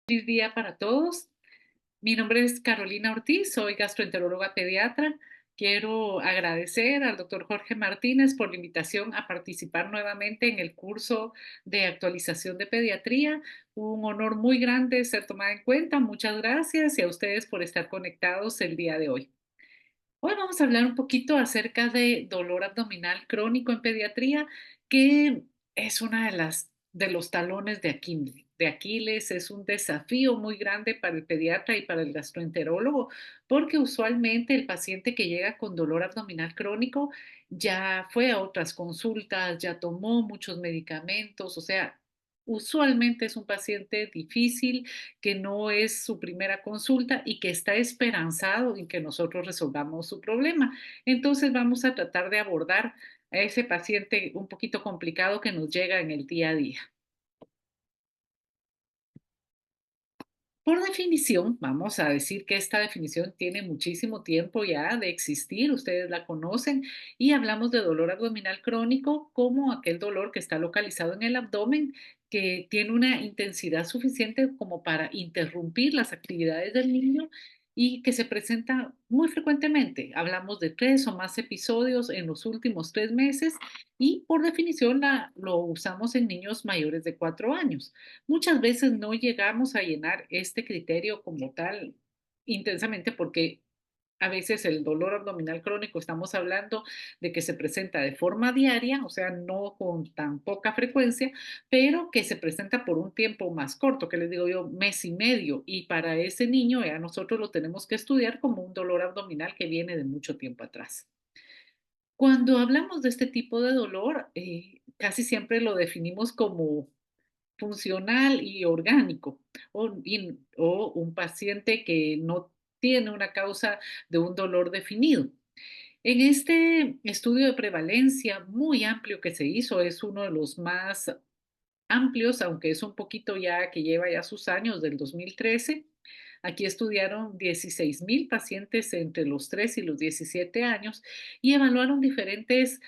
Feliz día para todos. Mi nombre es Carolina Ortiz, soy gastroenteróloga pediatra. Quiero agradecer al doctor Jorge Martínez por la invitación a participar nuevamente en el curso de actualización de pediatría. Un honor muy grande ser tomada en cuenta. Muchas gracias y a ustedes por estar conectados el día de hoy. Hoy vamos a hablar un poquito acerca de dolor abdominal crónico en pediatría, que es una de los talones de Aquiles. Es un desafío muy grande para el pediatra y para el gastroenterólogo, porque usualmente el paciente que llega con dolor abdominal crónico ya fue a otras consultas, ya tomó muchos medicamentos, o sea, usualmente es un paciente difícil que no es su primera consulta y que está esperanzado en que nosotros resolvamos su problema. Entonces vamos a tratar de abordar a ese paciente un poquito complicado que nos llega en el día a día. Por definición, vamos a decir que esta definición tiene muchísimo tiempo ya de existir, ustedes la conocen, y hablamos de dolor abdominal crónico como aquel dolor que está localizado en el abdomen, que tiene una intensidad suficiente como para interrumpir las actividades del niño y que se presenta muy frecuentemente. Hablamos de 3 o más episodios en los últimos 3 meses y por definición lo usamos en niños mayores de 4 años. Muchas veces no llegamos a llenar este criterio como tal intensamente porque a veces el dolor abdominal crónico estamos hablando de que se presenta de forma diaria, o sea, no con tan poca frecuencia, pero que se presenta por un tiempo más corto, que les digo yo, mes y medio. Y para ese niño ya nosotros lo tenemos que estudiar como un dolor abdominal que viene de mucho tiempo atrás. Cuando hablamos de este tipo de dolor, casi siempre lo definimos como funcional y orgánico, o un paciente que no tiene una causa de un dolor definido. En este estudio de prevalencia muy amplio que se hizo, es uno de los más amplios, aunque es un poquito ya que lleva ya sus años, del 2013. Aquí estudiaron 16,000 pacientes entre los 3 y los 17 años y evaluaron diferentes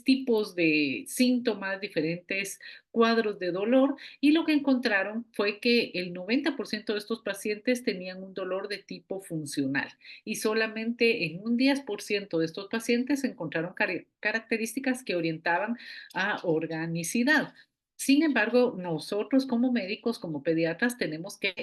tipos de síntomas, diferentes cuadros de dolor, y lo que encontraron fue que el 90% de estos pacientes tenían un dolor de tipo funcional y solamente en un 10% de estos pacientes se encontraron características que orientaban a organicidad. Sin embargo, nosotros como médicos, como pediatras, tenemos que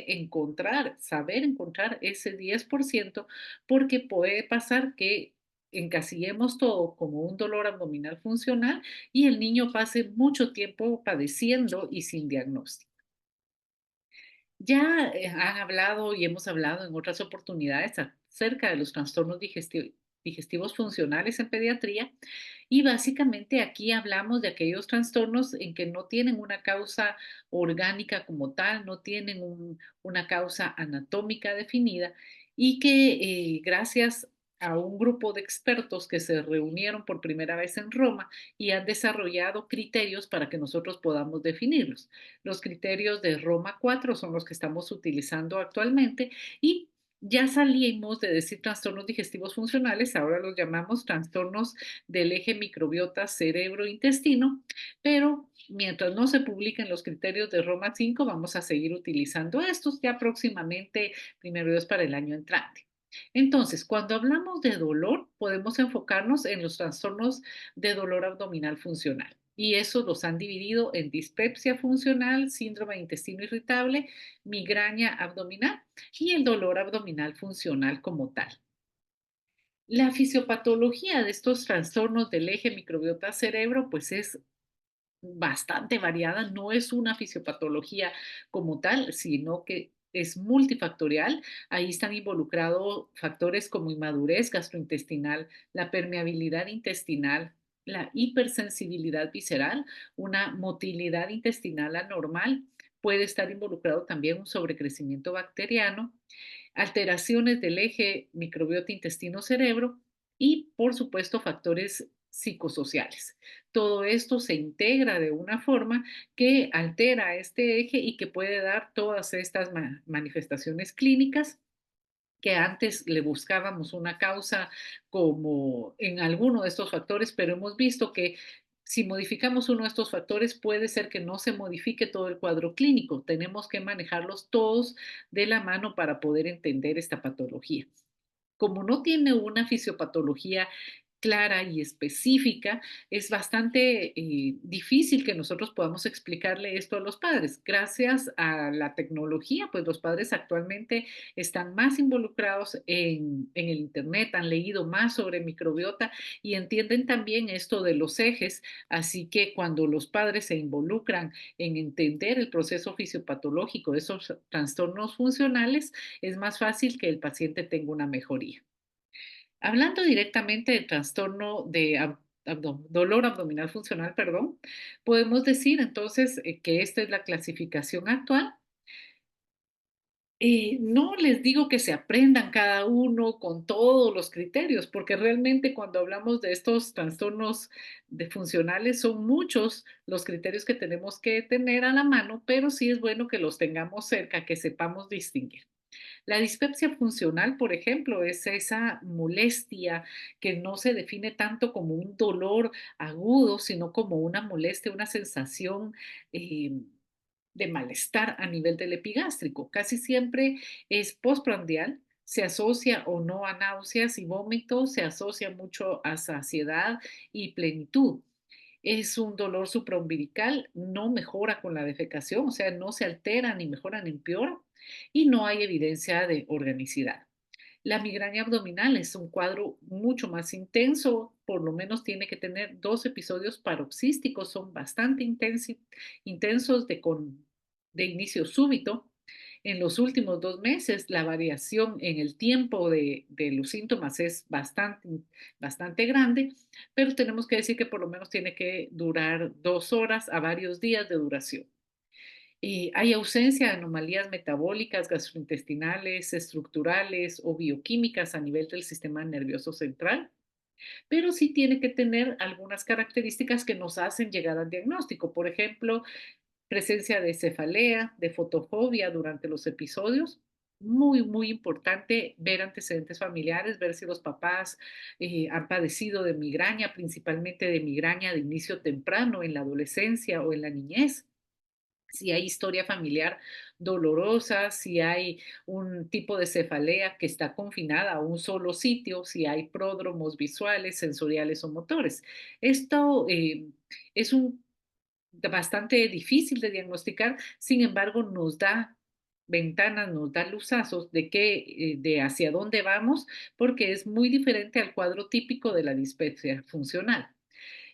saber encontrar ese 10% porque puede pasar que encasillemos todo como un dolor abdominal funcional y el niño pase mucho tiempo padeciendo y sin diagnóstico. Ya han hablado y hemos hablado en otras oportunidades acerca de los trastornos digestivos funcionales en pediatría y básicamente aquí hablamos de aquellos trastornos en que no tienen una causa orgánica como tal, no tienen una causa anatómica definida y que gracias a un grupo de expertos que se reunieron por primera vez en Roma y han desarrollado criterios para que nosotros podamos definirlos. Los criterios de Roma 4 son los que estamos utilizando actualmente y ya salimos de decir trastornos digestivos funcionales, ahora los llamamos trastornos del eje microbiota cerebro-intestino, pero mientras no se publiquen los criterios de Roma 5, vamos a seguir utilizando estos ya próximamente, primero Dios, para el año entrante. Entonces, cuando hablamos de dolor, podemos enfocarnos en los trastornos de dolor abdominal funcional. Y eso los han dividido en dispepsia funcional, síndrome de intestino irritable, migraña abdominal y el dolor abdominal funcional como tal. La fisiopatología de estos trastornos del eje microbiota cerebro, pues es bastante variada, no es una fisiopatología como tal, sino que es multifactorial. Ahí están involucrados factores como inmadurez gastrointestinal, la permeabilidad intestinal, la hipersensibilidad visceral, una motilidad intestinal anormal. Puede estar involucrado también un sobrecrecimiento bacteriano, alteraciones del eje microbiota intestino-cerebro y, por supuesto, factores psicosociales. Todo esto se integra de una forma que altera este eje y que puede dar todas estas manifestaciones clínicas que antes le buscábamos una causa como en alguno de estos factores, pero hemos visto que si modificamos uno de estos factores puede ser que no se modifique todo el cuadro clínico. Tenemos que manejarlos todos de la mano para poder entender esta patología. Como no tiene una fisiopatología clara y específica, es bastante difícil que nosotros podamos explicarle esto a los padres. Gracias a la tecnología, pues los padres actualmente están más involucrados en el Internet, han leído más sobre microbiota y entienden también esto de los ejes. Así que cuando los padres se involucran en entender el proceso fisiopatológico de esos trastornos funcionales, es más fácil que el paciente tenga una mejoría. Hablando directamente del trastorno de dolor abdominal funcional, perdón, podemos decir entonces que esta es la clasificación actual. No les digo que se aprendan cada uno con todos los criterios, porque realmente cuando hablamos de estos trastornos de funcionales son muchos los criterios que tenemos que tener a la mano, pero sí es bueno que los tengamos cerca, que sepamos distinguir. La dispepsia funcional, por ejemplo, es esa molestia que no se define tanto como un dolor agudo, sino como una molestia, una sensación de malestar a nivel del epigástrico. Casi siempre es postprandial, se asocia o no a náuseas y vómitos, se asocia mucho a saciedad y plenitud. Es un dolor supraumbilical, no mejora con la defecación, o sea, no se altera ni mejora ni empeora y no hay evidencia de organicidad. La migraña abdominal es un cuadro mucho más intenso, por lo menos tiene que tener 2 episodios paroxísticos, son bastante intensos de inicio súbito. En los últimos 2 meses, la variación en el tiempo de los síntomas es bastante grande, pero tenemos que decir que por lo menos tiene que durar 2 horas a varios días de duración. Hay ausencia de anomalías metabólicas, gastrointestinales, estructurales o bioquímicas a nivel del sistema nervioso central, pero sí tiene que tener algunas características que nos hacen llegar al diagnóstico. Por ejemplo, presencia de cefalea, de fotofobia durante los episodios. Muy, muy importante ver antecedentes familiares, ver si los papás han padecido de migraña, principalmente de migraña de inicio temprano en la adolescencia o en la niñez, si hay historia familiar dolorosa, si hay un tipo de cefalea que está confinada a un solo sitio, si hay pródromos visuales, sensoriales o motores. Esto es bastante difícil de diagnosticar, sin embargo, nos da ventanas, nos da luzazos de hacia dónde vamos, porque es muy diferente al cuadro típico de la dispepsia funcional.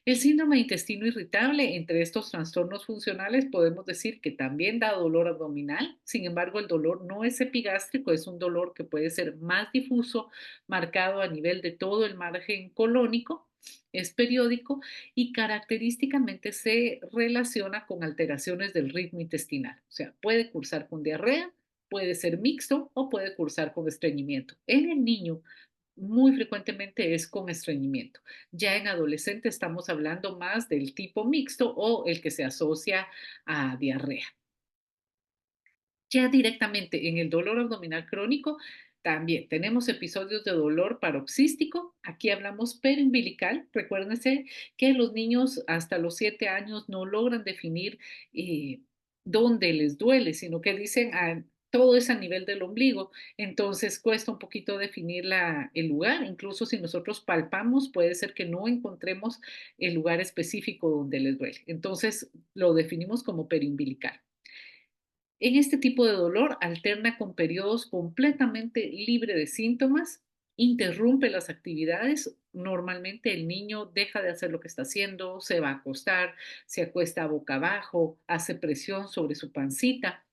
El síndrome de intestino irritable, entre estos trastornos funcionales, podemos decir que también da dolor abdominal. Sin embargo, el dolor no es epigástrico, es un dolor que puede ser más difuso, marcado a nivel de todo el margen colónico, es periódico y característicamente se relaciona con alteraciones del ritmo intestinal. O sea, puede cursar con diarrea, puede ser mixto o puede cursar con estreñimiento. En el niño muy frecuentemente es con estreñimiento. Ya en adolescente estamos hablando más del tipo mixto o el que se asocia a diarrea. Ya directamente en el dolor abdominal crónico, también tenemos episodios de dolor paroxístico. Aquí hablamos perumbilical. Recuérdense que los niños hasta los 7 años no logran definir eh, dónde les duele, sino que dicen todo es a nivel del ombligo. Entonces cuesta un poquito definir el lugar. Incluso si nosotros palpamos, puede ser que no encontremos el lugar específico donde les duele. Entonces lo definimos como perumbilical. En este tipo de dolor alterna con periodos completamente libre de síntomas, interrumpe las actividades normalmente el niño deja de hacer lo que está haciendo, se va a acostar, se acuesta boca abajo, hace presión sobre su pancita.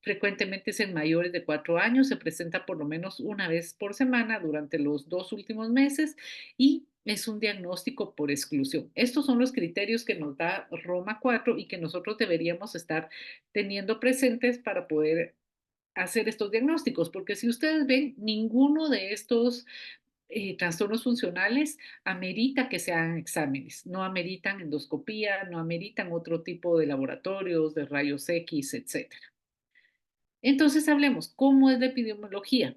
Frecuentemente es en mayores de 4 años, se presenta por lo menos una vez por semana durante los 2 últimos meses y es un diagnóstico por exclusión. Estos son los criterios que nos da Roma 4 y que nosotros deberíamos estar teniendo presentes para poder hacer estos diagnósticos, porque si ustedes ven, ninguno de estos trastornos funcionales amerita que se hagan exámenes, no ameritan endoscopía, no ameritan otro tipo de laboratorios, de rayos X, etcétera. Entonces hablemos, ¿cómo es la epidemiología?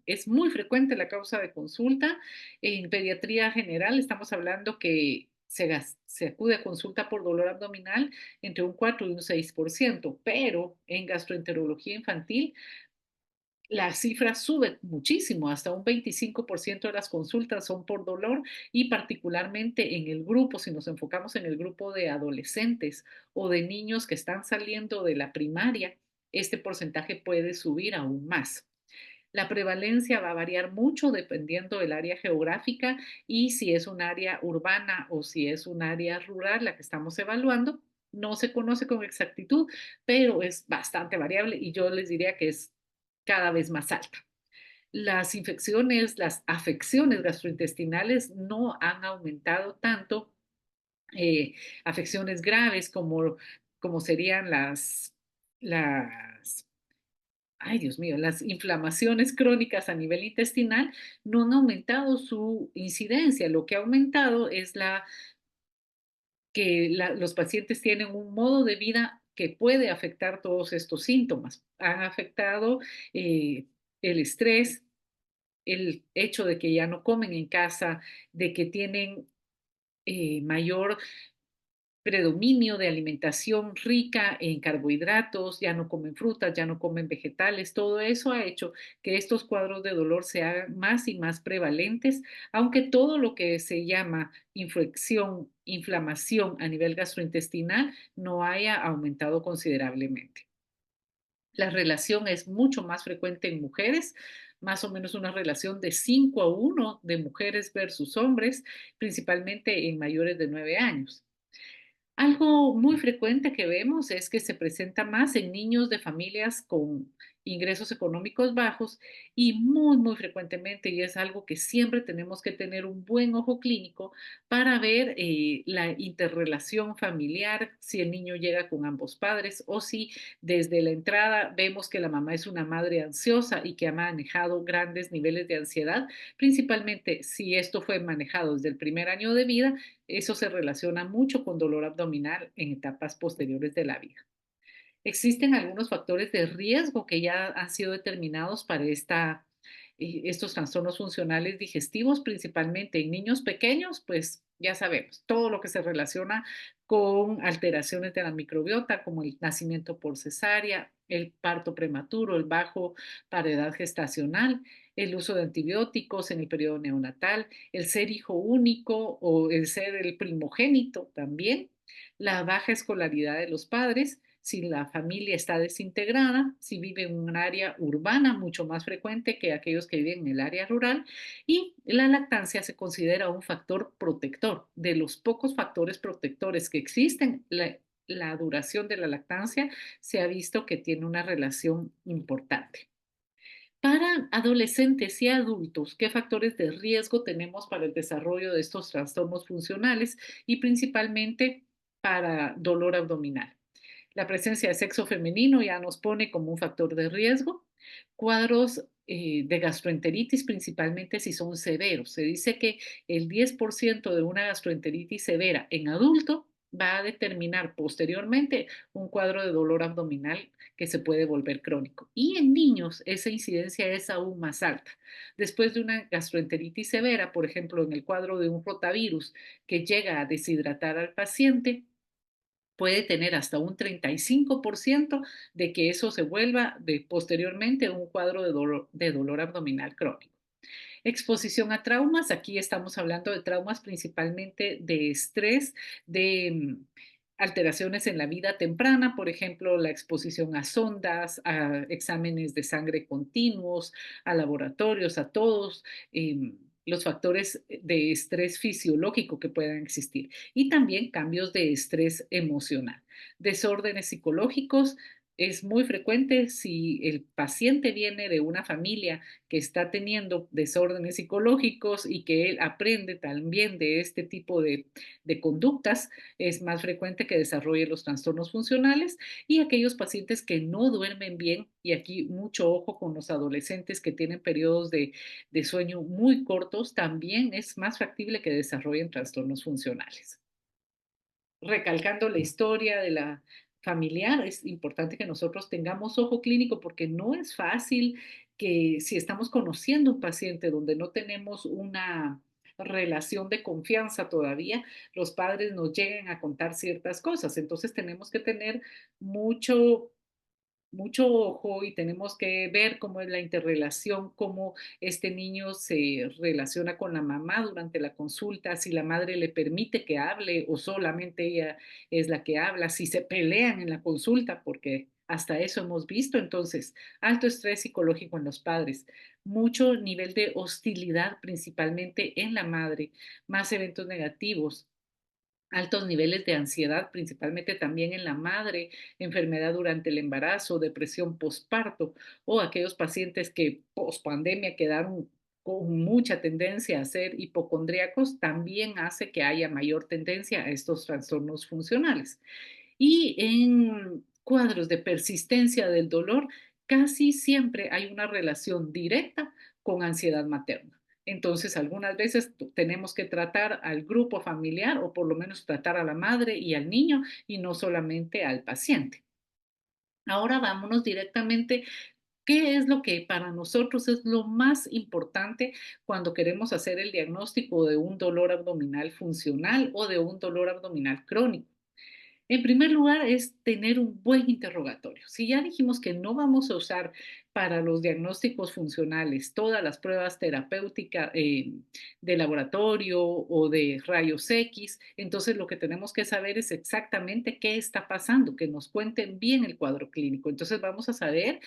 Es muy frecuente la causa de consulta. En pediatría general estamos hablando que se acude a consulta por dolor abdominal entre un 4 y un 6%, pero en gastroenterología infantil la cifra sube muchísimo, hasta un 25% de las consultas son por dolor y particularmente en el grupo, si nos enfocamos en el grupo de adolescentes o de niños que están saliendo de la primaria, este porcentaje puede subir aún más. La prevalencia va a variar mucho dependiendo del área geográfica y si es un área urbana o si es un área rural la que estamos evaluando. No se conoce con exactitud, pero es bastante variable y yo les diría que es cada vez más alta. Las infecciones, las afecciones gastrointestinales no han aumentado tanto, eh, afecciones graves como serían las ay, Dios mío, las inflamaciones crónicas a nivel intestinal no han aumentado su incidencia. Lo que ha aumentado es los pacientes tienen un modo de vida que puede afectar todos estos síntomas. Han afectado el estrés, el hecho de que ya no comen en casa, de que tienen mayor predominio de alimentación rica en carbohidratos, ya no comen frutas, ya no comen vegetales, todo eso ha hecho que estos cuadros de dolor se hagan más y más prevalentes, aunque todo lo que se llama infección, inflamación a nivel gastrointestinal no haya aumentado considerablemente. La relación es mucho más frecuente en mujeres, más o menos una relación de 5 a 1 de mujeres versus hombres, principalmente en mayores de 9 años. Algo muy frecuente que vemos es que se presenta más en niños de familias con ingresos económicos bajos y muy frecuentemente, y es algo que siempre tenemos que tener un buen ojo clínico para ver la interrelación familiar, si el niño llega con ambos padres o si desde la entrada vemos que la mamá es una madre ansiosa y que ha manejado grandes niveles de ansiedad, principalmente si esto fue manejado desde el primer año de vida. Eso se relaciona mucho con dolor abdominal en etapas posteriores de la vida. Existen algunos factores de riesgo que ya han sido determinados para estos trastornos funcionales digestivos, principalmente en niños pequeños, pues ya sabemos, todo lo que se relaciona con alteraciones de la microbiota, como el nacimiento por cesárea, el parto prematuro, el bajo para edad gestacional, el uso de antibióticos en el periodo neonatal, el ser hijo único o el ser el primogénito también, la baja escolaridad de los padres, si la familia está desintegrada, si vive en un área urbana mucho más frecuente que aquellos que viven en el área rural, y la lactancia se considera un factor protector. De los pocos factores protectores que existen, la duración de la lactancia se ha visto que tiene una relación importante. Para adolescentes y adultos, ¿qué factores de riesgo tenemos para el desarrollo de estos trastornos funcionales y principalmente para dolor abdominal? La presencia de sexo femenino ya nos pone como un factor de riesgo. Cuadros de gastroenteritis, principalmente si son severos. Se dice que el 10% de una gastroenteritis severa en adulto va a determinar posteriormente un cuadro de dolor abdominal que se puede volver crónico. Y en niños esa incidencia es aún más alta. Después de una gastroenteritis severa, por ejemplo, en el cuadro de un rotavirus que llega a deshidratar al paciente, puede tener hasta un 35% de que eso se vuelva posteriormente un cuadro de dolor abdominal crónico. Exposición a traumas, aquí estamos hablando de traumas principalmente de estrés, de alteraciones en la vida temprana, por ejemplo, la exposición a sondas, a exámenes de sangre continuos, a laboratorios, a todos. los factores de estrés fisiológico que puedan existir y también cambios de estrés emocional. Desórdenes psicológicos es muy frecuente si el paciente viene de una familia que está teniendo desórdenes psicológicos y que él aprende también de este tipo de conductas, es más frecuente que desarrolle los trastornos funcionales y aquellos pacientes que no duermen bien, y aquí mucho ojo con los adolescentes que tienen periodos de sueño muy cortos, también es más factible que desarrollen trastornos funcionales. Recalcando la historia de la familiar, es importante que nosotros tengamos ojo clínico porque no es fácil que si estamos conociendo un paciente donde no tenemos una relación de confianza todavía, los padres nos lleguen a contar ciertas cosas. Entonces tenemos que tener mucho mucho ojo y tenemos que ver cómo es la interrelación, cómo este niño se relaciona con la mamá durante la consulta, si la madre le permite que hable o solamente ella es la que habla, si se pelean en la consulta, porque hasta eso hemos visto. Entonces, alto estrés psicológico en los padres, mucho nivel de hostilidad principalmente en la madre, más eventos negativos, altos niveles de ansiedad, principalmente también en la madre, enfermedad durante el embarazo, depresión postparto o aquellos pacientes que pospandemia quedaron con mucha tendencia a ser hipocondríacos, también hace que haya mayor tendencia a estos trastornos funcionales. Y en cuadros de persistencia del dolor, casi siempre hay una relación directa con ansiedad materna. Entonces, algunas veces tenemos que tratar al grupo familiar o por lo menos tratar a la madre y al niño y no solamente al paciente. Ahora vámonos directamente. ¿Qué es lo que para nosotros es lo más importante cuando queremos hacer el diagnóstico de un dolor abdominal funcional o de un dolor abdominal crónico? En primer lugar, es tener un buen interrogatorio. Si ya dijimos que no vamos a usar para los diagnósticos funcionales todas las pruebas terapéuticas de laboratorio o de rayos X, entonces lo que tenemos que saber es exactamente qué está pasando, que nos cuenten bien el cuadro clínico. Entonces vamos a saber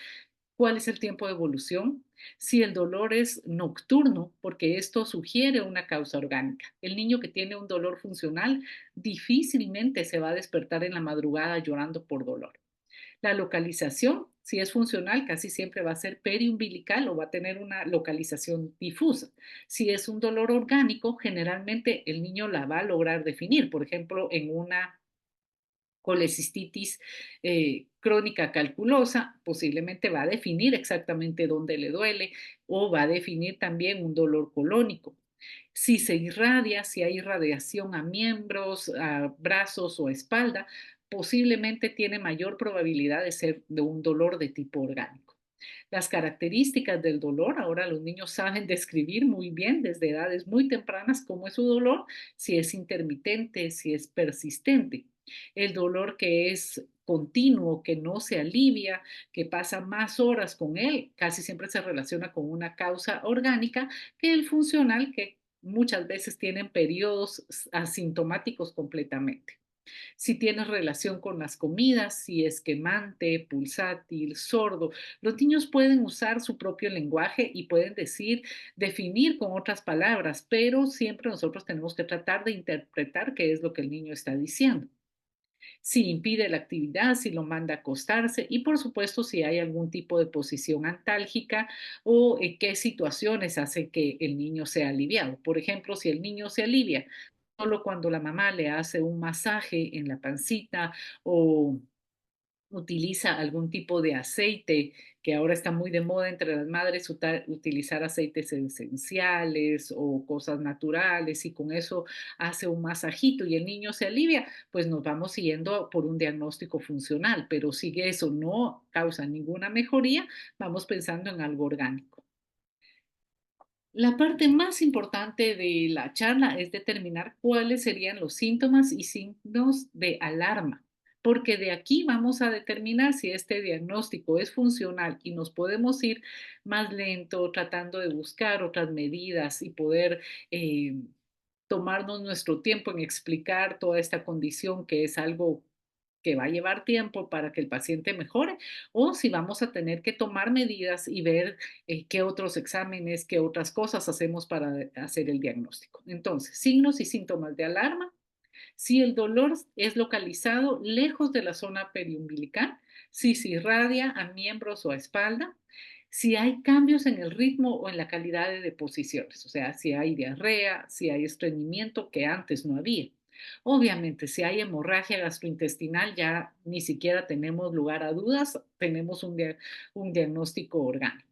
cuál es el tiempo de evolución, si el dolor es nocturno, porque esto sugiere una causa orgánica. El niño que tiene un dolor funcional difícilmente se va a despertar en la madrugada llorando por dolor. La localización, si es funcional, casi siempre va a ser periumbilical o va a tener una localización difusa. Si es un dolor orgánico, generalmente el niño la va a lograr definir, por ejemplo, en una colecistitis crónica calculosa, posiblemente va a definir exactamente dónde le duele o va a definir también un dolor colónico. Si se irradia, si hay irradiación a miembros, a brazos o espalda, posiblemente tiene mayor probabilidad de ser de un dolor de tipo orgánico. Las características del dolor, ahora los niños saben describir muy bien desde edades muy tempranas cómo es su dolor, si es intermitente, si es persistente. El dolor que es continuo, que no se alivia, que pasa más horas con él, casi siempre se relaciona con una causa orgánica que el funcional, que muchas veces tienen periodos asintomáticos completamente. Si tienes relación con las comidas, si es quemante, pulsátil, sordo, los niños pueden usar su propio lenguaje y pueden decir, definir con otras palabras, pero siempre nosotros tenemos que tratar de interpretar qué es lo que el niño está diciendo. Si impide la actividad, si lo manda a acostarse y por supuesto si hay algún tipo de posición antálgica o qué situaciones hacen que el niño sea aliviado. Por ejemplo, si el niño se alivia solo cuando la mamá le hace un masaje en la pancita o utiliza algún tipo de aceite, que ahora está muy de moda entre las madres utilizar aceites esenciales o cosas naturales y con eso hace un masajito y el niño se alivia, pues nos vamos siguiendo por un diagnóstico funcional, pero si eso no causa ninguna mejoría, vamos pensando en algo orgánico. La parte más importante de la charla es determinar cuáles serían los síntomas y signos de alarma, porque de aquí vamos a determinar si este diagnóstico es funcional y nos podemos ir más lento tratando de buscar otras medidas y poder tomarnos nuestro tiempo en explicar toda esta condición que es algo que va a llevar tiempo para que el paciente mejore, o si vamos a tener que tomar medidas y ver qué otros exámenes, qué otras cosas hacemos para hacer el diagnóstico. Entonces, signos y síntomas de alarma. Si el dolor es localizado lejos de la zona periumbilical, si se irradia a miembros o a espalda, si hay cambios en el ritmo o en la calidad de deposiciones, o sea, si hay diarrea, si hay estreñimiento que antes no había. Obviamente, si hay hemorragia gastrointestinal, ya ni siquiera tenemos lugar a dudas, tenemos un diagnóstico orgánico.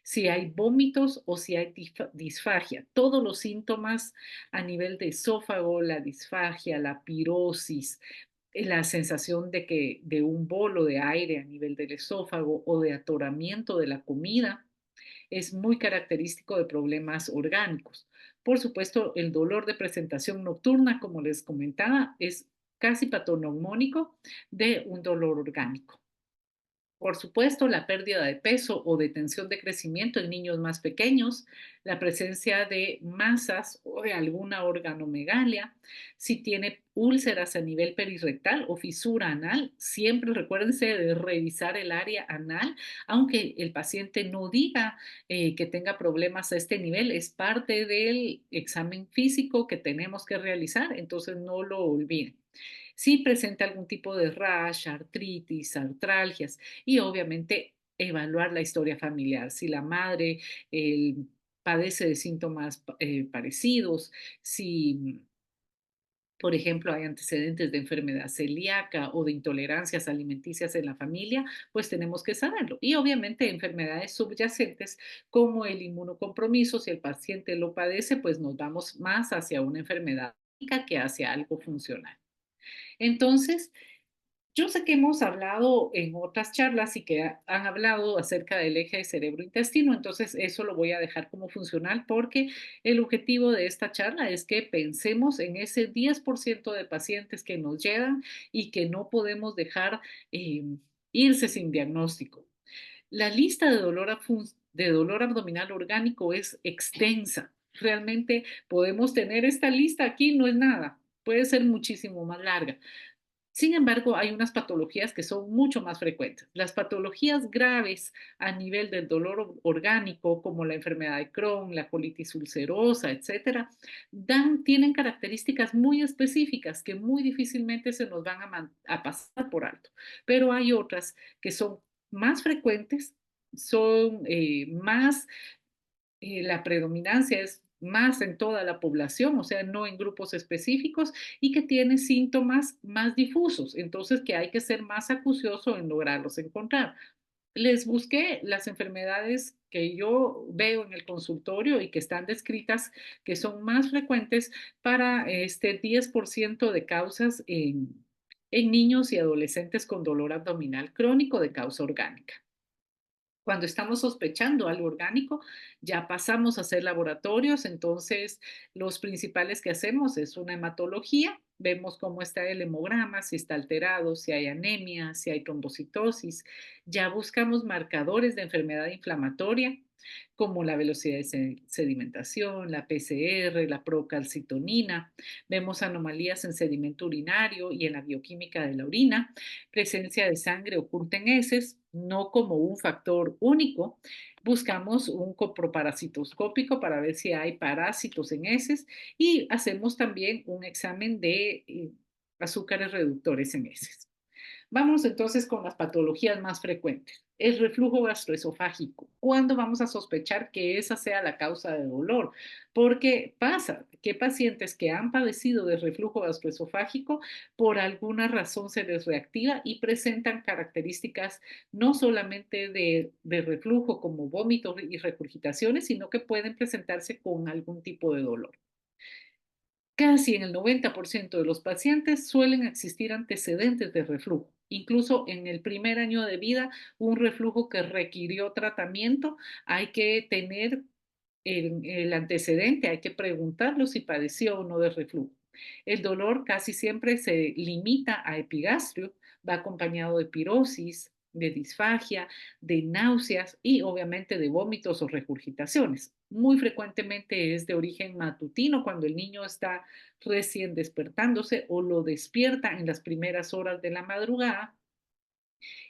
Si hay vómitos o si hay disfagia, todos los síntomas a nivel de esófago, la disfagia, la pirosis, la sensación de que de un bolo de aire a nivel del esófago o de atoramiento de la comida es muy característico de problemas orgánicos. Por supuesto, el dolor de presentación nocturna, como les comentaba, es casi patognomónico de un dolor orgánico. Por supuesto, la pérdida de peso o de tensión de crecimiento en niños más pequeños, la presencia de masas o de alguna organomegalia, si tiene úlceras a nivel perirrectal o fisura anal, siempre recuérdense de revisar el área anal, aunque el paciente no diga que tenga problemas a este nivel, es parte del examen físico que tenemos que realizar, entonces no lo olviden. Si presenta algún tipo de rash, artritis, artralgias y obviamente evaluar la historia familiar. Si la madre padece de síntomas parecidos, si, por ejemplo, hay antecedentes de enfermedad celíaca o de intolerancias alimenticias en la familia, pues tenemos que saberlo. Y obviamente enfermedades subyacentes como el inmunocompromiso, si el paciente lo padece, pues nos vamos más hacia una enfermedad que hacia algo funcional. Entonces, yo sé que hemos hablado en otras charlas y que han hablado acerca del eje cerebro-intestino, entonces eso lo voy a dejar como funcional porque el objetivo de esta charla es que pensemos en ese 10% de pacientes que nos llegan y que no podemos dejar eh, irse sin diagnóstico. La lista de dolor abdominal orgánico es extensa. Realmente podemos tener esta lista aquí, no es nada, puede ser muchísimo más larga. Sin embargo, hay unas patologías que son mucho más frecuentes. Las patologías graves a nivel del dolor orgánico, como la enfermedad de Crohn, la colitis ulcerosa, etcétera, tienen características muy específicas que muy difícilmente se nos van a pasar por alto. Pero hay otras que son más frecuentes, son más la predominancia es más en toda la población, o sea, no en grupos específicos y que tiene síntomas más difusos, entonces que hay que ser más acucioso en lograrlos encontrar. Les busqué las enfermedades que yo veo en el consultorio y que están descritas, que son más frecuentes para este 10% de causas en niños y adolescentes con dolor abdominal crónico de causa orgánica. Cuando estamos sospechando algo orgánico, ya pasamos a hacer laboratorios, entonces los principales que hacemos es una hematología, vemos cómo está el hemograma, si está alterado, si hay anemia, si hay trombocitosis, ya buscamos marcadores de enfermedad inflamatoria, como la velocidad de sedimentación, la PCR, la procalcitonina, vemos anomalías en sedimento urinario y en la bioquímica de la orina, presencia de sangre oculta en heces, no como un factor único. Buscamos un coproparasitoscópico para ver si hay parásitos en heces y hacemos también un examen de azúcares reductores en heces. Vamos entonces con las patologías más frecuentes. El reflujo gastroesofágico. ¿Cuándo vamos a sospechar que esa sea la causa de dolor? Porque pasa que pacientes que han padecido de reflujo gastroesofágico por alguna razón se les reactiva y presentan características no solamente de reflujo como vómitos y regurgitaciones, sino que pueden presentarse con algún tipo de dolor. Casi en el 90% de los pacientes suelen existir antecedentes de reflujo. Incluso en el primer año de vida, un reflujo que requirió tratamiento, hay que tener el antecedente, hay que preguntarlo si padeció o no de reflujo. El dolor casi siempre se limita a epigastrio, va acompañado de pirosis, de disfagia, de náuseas y obviamente de vómitos o regurgitaciones. Muy frecuentemente es de origen matutino cuando el niño está recién despertándose o lo despierta en las primeras horas de la madrugada.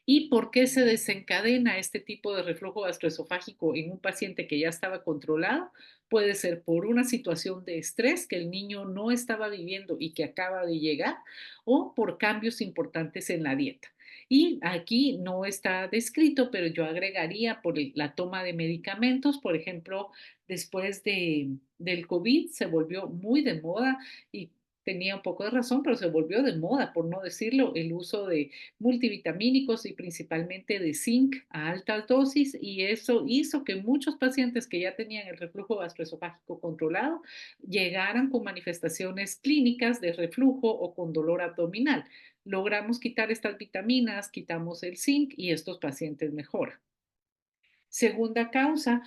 ¿Y por qué se desencadena este tipo de reflujo gastroesofágico en un paciente que ya estaba controlado? Puede ser por una situación de estrés que el niño no estaba viviendo y que acaba de llegar, o por cambios importantes en la dieta. Y aquí no está descrito, pero yo agregaría por la toma de medicamentos, por ejemplo, después del COVID se volvió muy de moda y tenía un poco de razón, pero se volvió de moda, por no decirlo, el uso de multivitamínicos y principalmente de zinc a altas dosis, y eso hizo que muchos pacientes que ya tenían el reflujo gastroesofágico controlado llegaran con manifestaciones clínicas de reflujo o con dolor abdominal. Logramos quitar estas vitaminas, quitamos el zinc y estos pacientes mejoran. Segunda causa,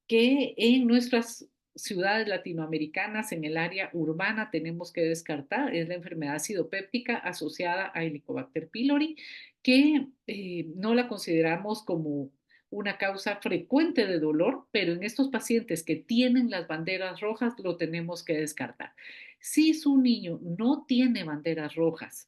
que en nuestras ciudades latinoamericanas, en el área urbana, tenemos que descartar, es la enfermedad acidopéptica asociada a Helicobacter pylori, que no la consideramos como una causa frecuente de dolor, pero en estos pacientes que tienen las banderas rojas lo tenemos que descartar. Si su niño no tiene banderas rojas,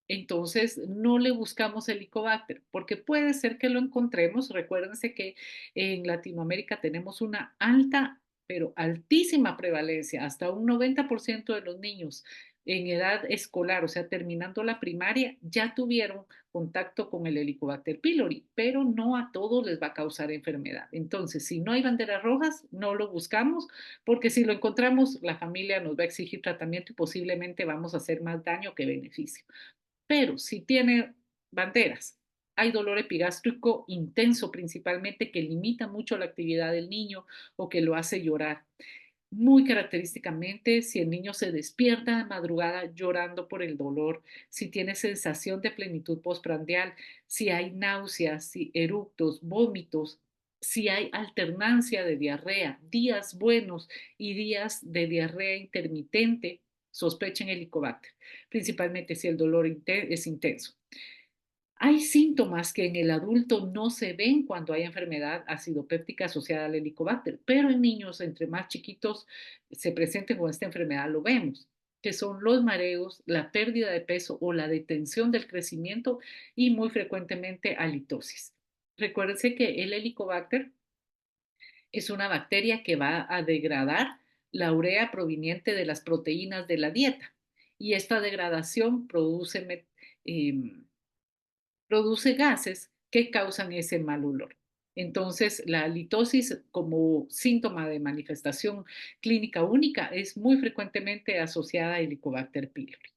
entonces no le buscamos Helicobacter, porque puede ser que lo encontremos. Recuérdense que en Latinoamérica tenemos una alta, pero altísima prevalencia, hasta un 90% de los niños en edad escolar, o sea, terminando la primaria, ya tuvieron contacto con el Helicobacter pylori, pero no a todos les va a causar enfermedad. Entonces, si no hay banderas rojas, no lo buscamos, porque si lo encontramos, la familia nos va a exigir tratamiento y posiblemente vamos a hacer más daño que beneficio. Pero si tiene banderas, hay dolor epigástrico intenso principalmente que limita mucho la actividad del niño o que lo hace llorar. Muy característicamente, si el niño se despierta de madrugada llorando por el dolor, si tiene sensación de plenitud postprandial, si hay náuseas, si eructos, vómitos, si hay alternancia de diarrea, días buenos y días de diarrea intermitente, sospechen helicobacter, principalmente si el dolor es intenso. Hay síntomas que en el adulto no se ven cuando hay enfermedad acidopéptica asociada al helicobacter, pero en niños entre más chiquitos se presenten con esta enfermedad lo vemos, que son los mareos, la pérdida de peso o la detención del crecimiento y muy frecuentemente halitosis. Recuérdense que el helicobacter es una bacteria que va a degradar la urea proveniente de las proteínas de la dieta y esta degradación em, produce gases que causan ese mal olor. Entonces, la halitosis como síntoma de manifestación clínica única es muy frecuentemente asociada a Helicobacter pylori.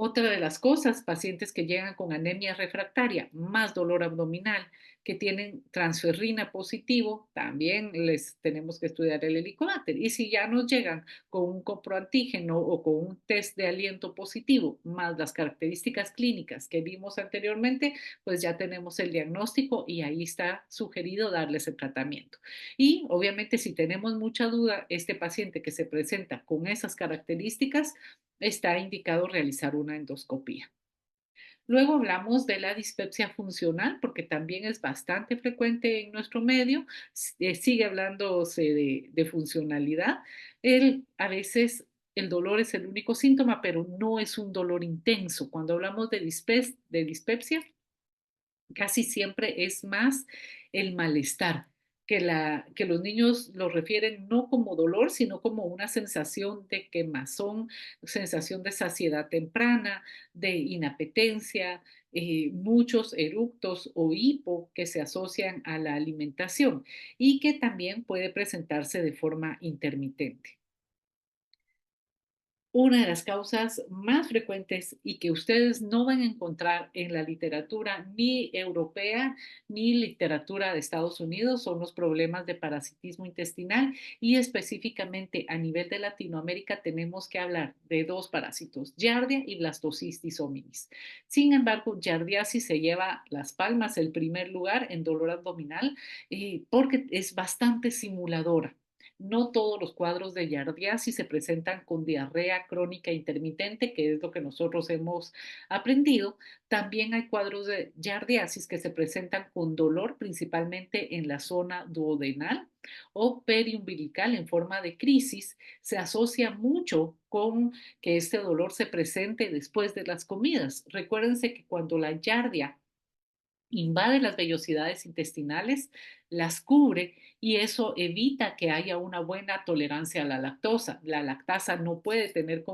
Otra de las cosas, pacientes que llegan con anemia refractaria, más dolor abdominal, que tienen transferrina positivo, también les tenemos que estudiar el helicobacter. Y si ya nos llegan con un coproantígeno o con un test de aliento positivo, más las características clínicas que vimos anteriormente, pues ya tenemos el diagnóstico y ahí está sugerido darles el tratamiento. Y obviamente si tenemos mucha duda, este paciente que se presenta con esas características, está indicado realizar una endoscopía. Luego hablamos de la dispepsia funcional, porque también es bastante frecuente en nuestro medio. Sigue hablándose de funcionalidad. A veces el dolor es el único síntoma, pero no es un dolor intenso. Cuando hablamos de dispepsia, casi siempre es más el malestar, que los niños lo refieren no como dolor, sino como una sensación de quemazón, sensación de saciedad temprana, de inapetencia, muchos eructos o hipo que se asocian a la alimentación y que también puede presentarse de forma intermitente. Una de las causas más frecuentes y que ustedes no van a encontrar en la literatura ni europea ni literatura de Estados Unidos son los problemas de parasitismo intestinal y específicamente a nivel de Latinoamérica tenemos que hablar de dos parásitos, Giardia y Blastocystis hominis. Sin embargo, Giardiasis se lleva las palmas, el primer lugar en dolor abdominal, porque es bastante simuladora. No todos los cuadros de yardiasis se presentan con diarrea crónica intermitente, que es lo que nosotros hemos aprendido. También hay cuadros de yardiasis que se presentan con dolor, principalmente en la zona duodenal o periumbilical en forma de crisis. Se asocia mucho con que este dolor se presente después de las comidas. Recuérdense que cuando la yardia invade las vellosidades intestinales, las cubre y eso evita que haya una buena tolerancia a la lactosa. La lactasa no puede tener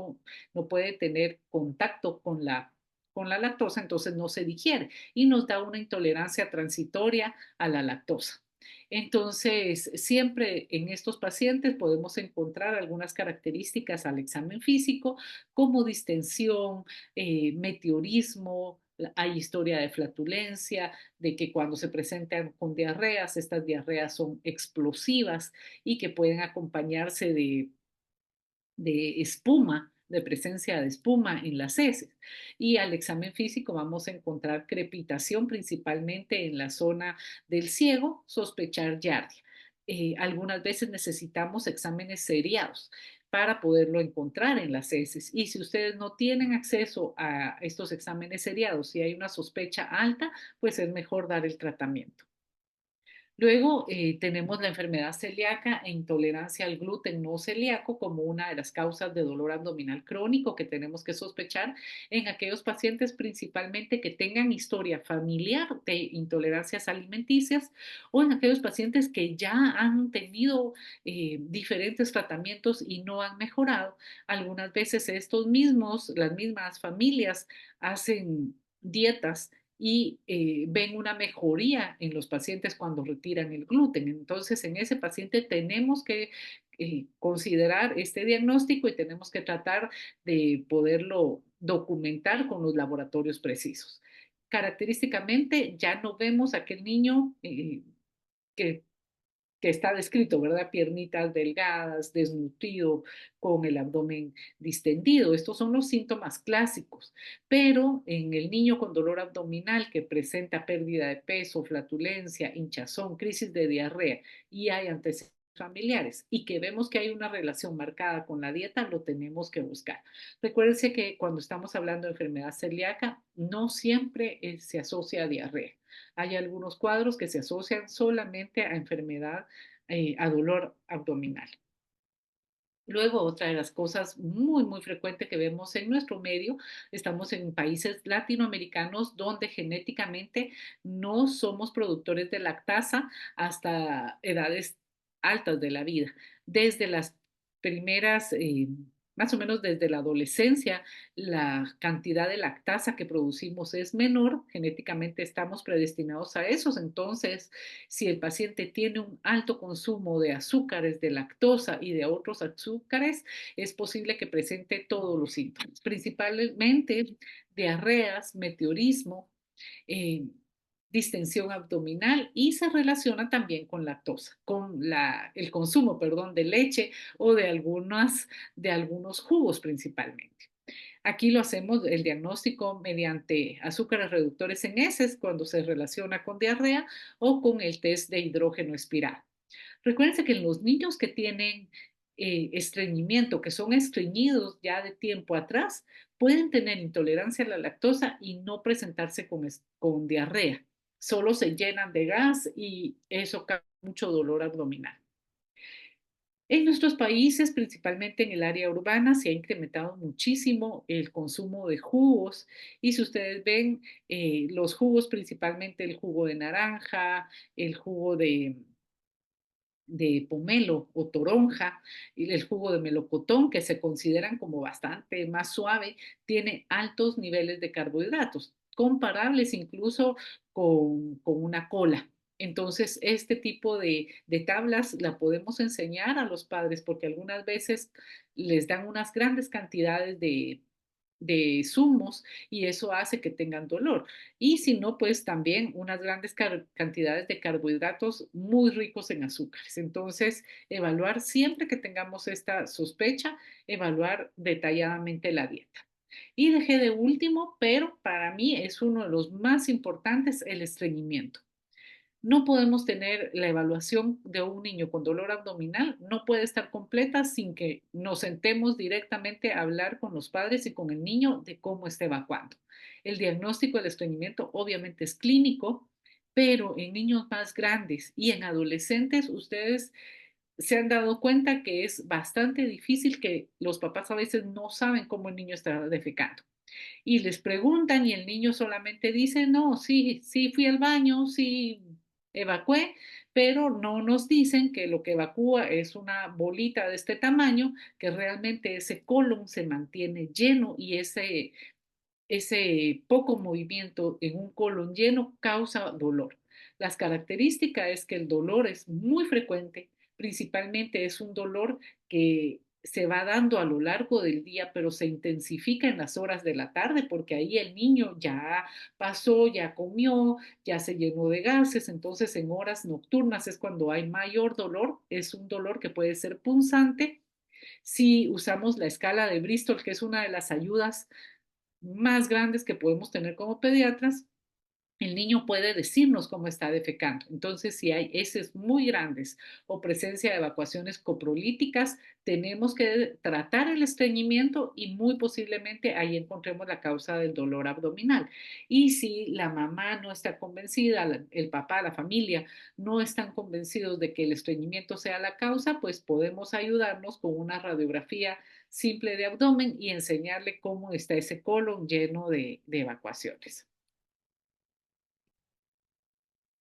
contacto con la lactosa, entonces no se digiere y nos da una intolerancia transitoria a la lactosa. Entonces, siempre en estos pacientes podemos encontrar algunas características al examen físico, como distensión, meteorismo, hay historia de flatulencia, de que cuando se presentan con diarreas, estas diarreas son explosivas y que pueden acompañarse de espuma, de presencia de espuma en las heces. Y al examen físico vamos a encontrar crepitación principalmente en la zona del ciego, sospechar giardia. Algunas veces necesitamos exámenes seriados para poderlo encontrar en las heces. Y si ustedes no tienen acceso a estos exámenes seriados, si hay una sospecha alta, pues es mejor dar el tratamiento. Luego tenemos la enfermedad celíaca e intolerancia al gluten no celíaco como una de las causas de dolor abdominal crónico que tenemos que sospechar en aquellos pacientes principalmente que tengan historia familiar de intolerancias alimenticias o en aquellos pacientes que ya han tenido diferentes tratamientos y no han mejorado. Algunas veces las mismas familias hacen dietas y ven una mejoría en los pacientes cuando retiran el gluten. Entonces, en ese paciente tenemos que considerar este diagnóstico y tenemos que tratar de poderlo documentar con los laboratorios precisos. Característicamente, ya no vemos a aquel niño que está descrito, ¿verdad? Piernitas delgadas, desnutrido, con el abdomen distendido. Estos son los síntomas clásicos. Pero en el niño con dolor abdominal que presenta pérdida de peso, flatulencia, hinchazón, crisis de diarrea y hay antecedentes familiares y que vemos que hay una relación marcada con la dieta, lo tenemos que buscar. Recuérdense que cuando estamos hablando de enfermedad celíaca, no siempre se asocia a diarrea. Hay algunos cuadros que se asocian solamente a enfermedad, a dolor abdominal. Luego, otra de las cosas muy frecuentes que vemos en nuestro medio, estamos en países latinoamericanos donde genéticamente no somos productores de lactasa hasta edades altas de la vida. Desde las primeras, más o menos desde la adolescencia, la cantidad de lactasa que producimos es menor, genéticamente estamos predestinados a esos. Entonces, si el paciente tiene un alto consumo de azúcares, de lactosa y de otros azúcares, es posible que presente todos los síntomas, principalmente diarreas, meteorismo, eh, distensión abdominal y se relaciona también con lactosa, el consumo, perdón, de leche o de algunos jugos principalmente. Aquí lo hacemos el diagnóstico mediante azúcares reductores en heces cuando se relaciona con diarrea o con el test de hidrógeno espiral. Recuérdense que en los niños que tienen estreñimiento, que son estreñidos ya de tiempo atrás, pueden tener intolerancia a la lactosa y no presentarse con diarrea. Solo se llenan de gas y eso causa mucho dolor abdominal. En nuestros países, principalmente en el área urbana, se ha incrementado muchísimo el consumo de jugos y si ustedes ven los jugos, principalmente el jugo de naranja, el jugo de pomelo o toronja y el jugo de melocotón, que se consideran como bastante más suave, tiene altos niveles de carbohidratos, comparables incluso con una cola. Entonces, este tipo de tablas la podemos enseñar a los padres porque algunas veces les dan unas grandes cantidades de zumos y eso hace que tengan dolor. Y si no, pues también unas grandes cantidades de carbohidratos muy ricos en azúcares. Entonces, evaluar siempre que tengamos esta sospecha, evaluar detalladamente la dieta. Y dejé de último, pero para mí es uno de los más importantes, el estreñimiento. No podemos tener la evaluación de un niño con dolor abdominal, no puede estar completa sin que nos sentemos directamente a hablar con los padres y con el niño de cómo está evacuando. El diagnóstico del estreñimiento obviamente es clínico, pero en niños más grandes y en adolescentes, ustedes se han dado cuenta que es bastante difícil, que los papás a veces no saben cómo el niño está defecando y les preguntan y el niño solamente dice, no, sí, sí fui al baño, sí evacué, pero no nos dicen que lo que evacúa es una bolita de este tamaño, que realmente ese colon se mantiene lleno y ese poco movimiento en un colon lleno causa dolor. Las características es que el dolor es muy frecuente, principalmente es un dolor que se va dando a lo largo del día, pero se intensifica en las horas de la tarde, porque ahí el niño ya pasó, ya comió, ya se llenó de gases, entonces en horas nocturnas es cuando hay mayor dolor, es un dolor que puede ser punzante. Si usamos la escala de Bristol, que es una de las ayudas más grandes que podemos tener como pediatras, el niño puede decirnos cómo está defecando. Entonces, si hay heces muy grandes o presencia de evacuaciones coprolíticas, tenemos que tratar el estreñimiento y muy posiblemente ahí encontremos la causa del dolor abdominal. Y si la mamá no está convencida, el papá, la familia no están convencidos de que el estreñimiento sea la causa, pues podemos ayudarnos con una radiografía simple de abdomen y enseñarle cómo está ese colon lleno de evacuaciones.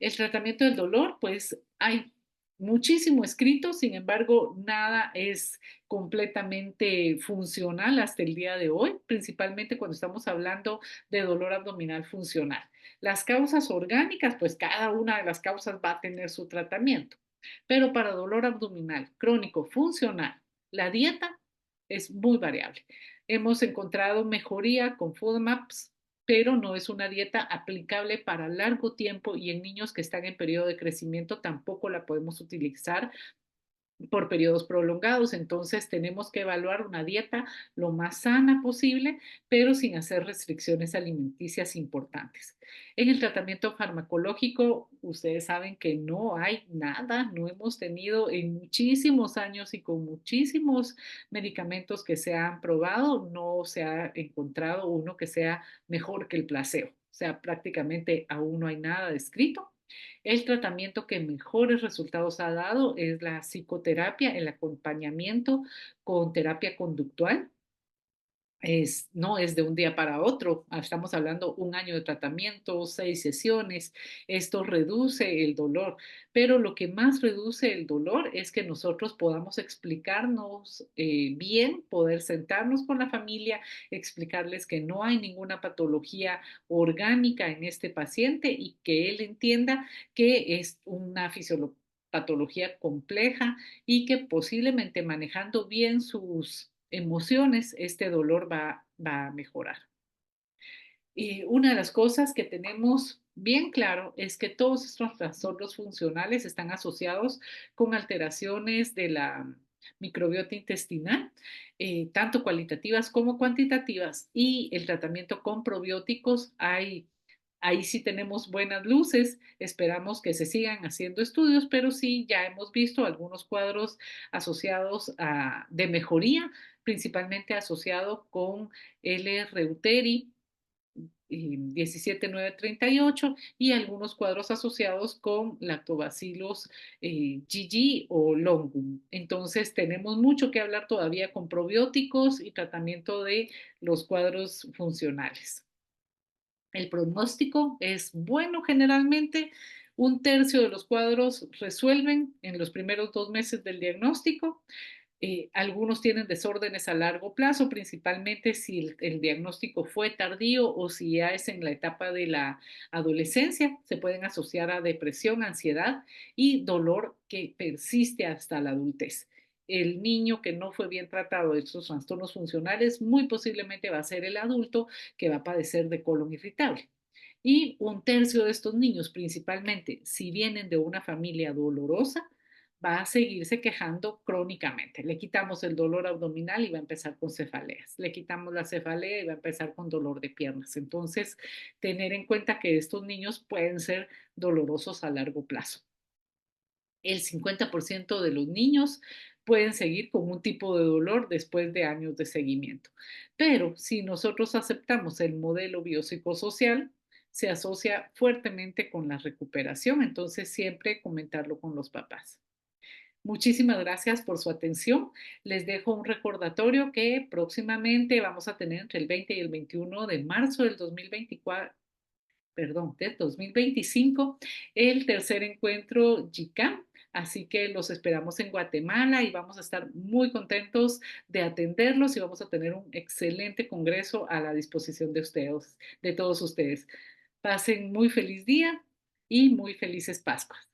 El tratamiento del dolor, pues hay muchísimo escrito, sin embargo, nada es completamente funcional hasta el día de hoy, principalmente cuando estamos hablando de dolor abdominal funcional. Las causas orgánicas, pues cada una de las causas va a tener su tratamiento, pero para dolor abdominal crónico funcional, la dieta es muy variable. Hemos encontrado mejoría con FODMAPs, pero no es una dieta aplicable para largo tiempo y en niños que están en periodo de crecimiento tampoco la podemos utilizar por periodos prolongados. Entonces tenemos que evaluar una dieta lo más sana posible, pero sin hacer restricciones alimenticias importantes. En el tratamiento farmacológico, ustedes saben que no hay nada, no hemos tenido en muchísimos años y con muchísimos medicamentos que se han probado, no se ha encontrado uno que sea mejor que el placebo. O sea, prácticamente aún no hay nada descrito. El tratamiento que mejores resultados ha dado es la psicoterapia, el acompañamiento con terapia conductual. No es de un día para otro, estamos hablando un año de tratamiento, 6 sesiones, esto reduce el dolor, pero lo que más reduce el dolor es que nosotros podamos explicarnos bien, poder sentarnos con la familia, explicarles que no hay ninguna patología orgánica en este paciente y que él entienda que es una patología compleja y que posiblemente manejando bien sus emociones, este dolor va a mejorar. Y una de las cosas que tenemos bien claro es que todos estos trastornos funcionales están asociados con alteraciones de la microbiota intestinal, tanto cualitativas como cuantitativas, y el tratamiento con probióticos ahí sí tenemos buenas luces, esperamos que se sigan haciendo estudios, pero sí ya hemos visto algunos cuadros asociados de mejoría, principalmente asociado con L. reuteri 17938 y algunos cuadros asociados con lactobacillus GG o longum. Entonces tenemos mucho que hablar todavía con probióticos y tratamiento de los cuadros funcionales. El pronóstico es bueno generalmente. Un tercio de los cuadros resuelven en los primeros 2 meses del diagnóstico. Algunos tienen desórdenes a largo plazo, principalmente si el diagnóstico fue tardío o si ya es en la etapa de la adolescencia. Se pueden asociar a depresión, ansiedad y dolor que persiste hasta la adultez. El niño que no fue bien tratado de estos trastornos funcionales muy posiblemente va a ser el adulto que va a padecer de colon irritable. Y un tercio de estos niños, principalmente si vienen de una familia dolorosa, va a seguirse quejando crónicamente. Le quitamos el dolor abdominal y va a empezar con cefaleas. Le quitamos la cefalea y va a empezar con dolor de piernas. Entonces, tener en cuenta que estos niños pueden ser dolorosos a largo plazo. El 50% de los niños pueden seguir con un tipo de dolor después de años de seguimiento. Pero si nosotros aceptamos el modelo biopsicosocial, se asocia fuertemente con la recuperación, entonces siempre comentarlo con los papás. Muchísimas gracias por su atención. Les dejo un recordatorio que próximamente vamos a tener entre el 20 y el 21 de marzo del 2024, perdón, del 2025, el tercer encuentro GICAM. Así que los esperamos en Guatemala y vamos a estar muy contentos de atenderlos y vamos a tener un excelente congreso a la disposición de ustedes, de todos ustedes. Pasen muy feliz día y muy felices Pascuas.